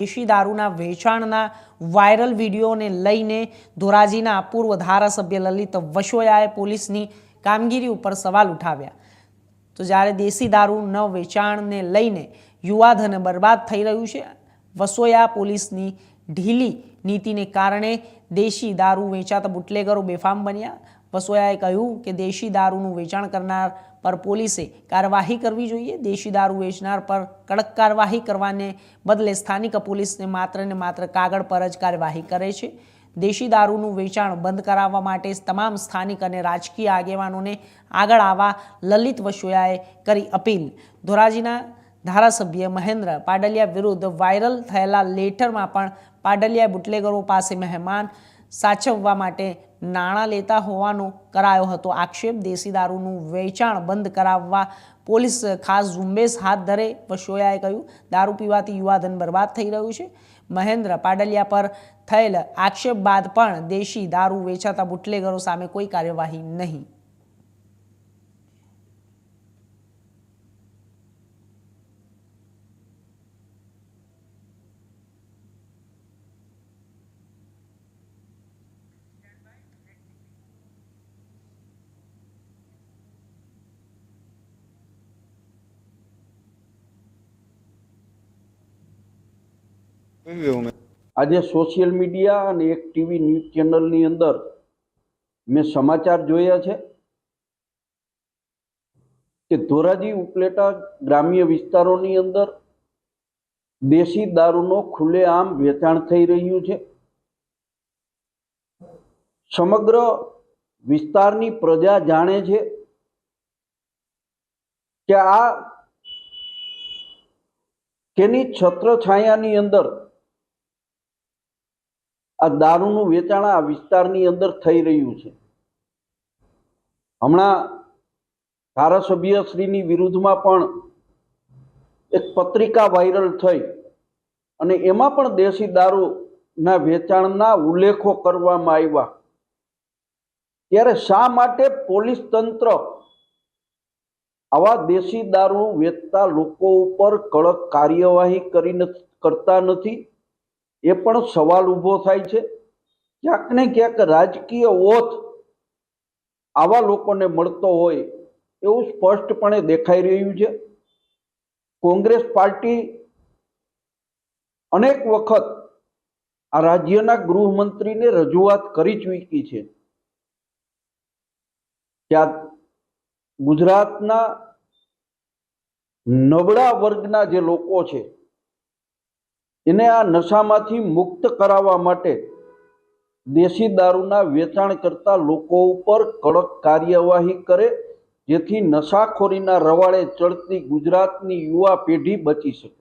દેશી દારૂના વેચાણના વાયરલ વિડીયોને લઈને ધોરાજીના પૂર્વ ધારાસભ્ય લલિત વસોયાએ પોલીસની કામગીરી ઉપર સવાલ ઉઠાવ્યા। તો જ્યારે દેશી દારૂના વેચાણને લઈને યુવાધન બરબાદ થઈ રહ્યું છે, વસોયા પોલીસની ઢીલી નીતિને કારણે દેશી દારૂ વેચાતા બુટલેગરો બેફામ બન્યા। વસોયાએ કહ્યું કે દેશી દારૂનું વેચાણ કરનાર पर પોલીસે કાર્યવાહી કરવી જોઈએ। દેશી દારૂ વેચનાર પર કડક કાર્યવાહી કરવાને બદલે સ્થાનિક પોલીસને માત્ર કાગળ પર જ કાર્યવાહી કરે છે। દેશી દારૂનું વેચાણ બંધ કરાવવા માટે તમામ સ્થાનિક અને રાજકીય આગેવાનોને આગળ આવવા લલિત વસોયાએ કરી અપીલ। ધોરાજીના ધારાસભ્ય મહેન્દ્ર પાડલિયા વિરુદ્ધ વાયરલ થયેલા લેટરમાં પણ પાડલિયા બુટલેગરો પાસે મહેમાન સાચવવા માટે નાણાં લેતા હોવાનો કરાયો હતો આક્ષેપ। દેશી દારૂનું વેચાણ બંધ કરાવવા પોલીસ ખાસ ઝુંબેશ હાથ ધરે। વસોયાએ કહ્યું, દારૂ પીવાથી યુવાધન બરબાદ થઈ રહ્યું છે। મહેન્દ્ર પાડલિયા પર થયેલ આક્ષેપ બાદ પણ દેશી દારૂ વેચાતા બુટલેગરો સામે કોઈ કાર્યવાહી નહીં। आज सोशियल मीडिया और एक टीवी न्यूज चैनल नी अंदर मैं समाचार जोया छे कि धोराजी उपलेटा ग्राम्य विस्तारों नी अंदर देशी दारूनो खुलेआम वेचाण थई रह्युं छे। समग्र विस्तारनी प्रजा जाणे छे कि आ केनी छत्रछायानी अंदर आ दारूનું વેચાણ આ વિસ્તારની અંદર થઈ રહ્યું છે। હમણાં ધારાસભ્યશ્રીની વિરુદ્ધમાં પણ એક પત્રિકા વાયરલ થઈ અને એમાં પણ દેશી દારૂના વેચાણના ઉલ્લેખો કરવામાં આવ્યા। ત્યારે શા માટે પોલીસ તંત્ર આવા દેશી દારૂ વેચતા લોકો ઉપર કડક કાર્યવાહી કરતા નથી, એ પણ સવાલ ઊભો થાય છે। ક્યાંક ને ક્યાંક રાજકીય ઓથ આવા લોકોને મળતો હોય એવું સ્પષ્ટપણે દેખાઈ રહ્યું છે। કોંગ્રેસ પાર્ટી અનેક વખત આ રાજ્યના ગૃહમંત્રીને રજૂઆત કરી ચૂકી છે કે આ ગુજરાતના નબળા વર્ગના જે લોકો છે એને આ નશામાંથી મુક્ત કરાવવા માટે દેશી દારૂના વેચાણ કરતા લોકો ઉપર કડક કાર્યવાહી કરે, જેથી નશાખોરીના રવાડે ચડતી ગુજરાતની યુવા પેઢી બચી શકે।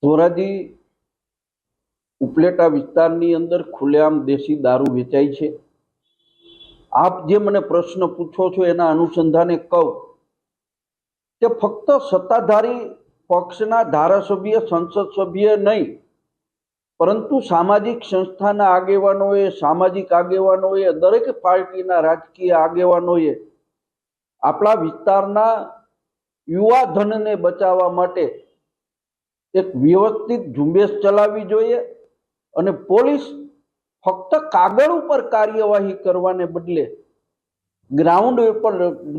ધોરાજી ઉપલેટા વિસ્તારની અંદર ખુલ્લેઆમ દેશી દારૂ વેચાય છે। આપ જે મને પ્રશ્ન પૂછો છો એના અનુસંધાને કહું કે ફક્ત સત્તાધારી પક્ષના ધારાસભ્ય, સંસદ સભ્ય નહીં, પરંતુ સામાજિક સંસ્થાના આગેવાનોએ, સામાજિક આગેવાનોએ, દરેક પાર્ટીના રાજકીય આગેવાનોએ આપણા વિસ્તારના યુવા ધનને બચાવવા માટે એક વ્યવસ્થિત ઝુંબેશ ચલાવવી જોઈએ અને પોલીસ ફક્ત કાગળ ઉપર કાર્યવાહી કરવાને બદલે ગ્રાઉન્ડ ઉપર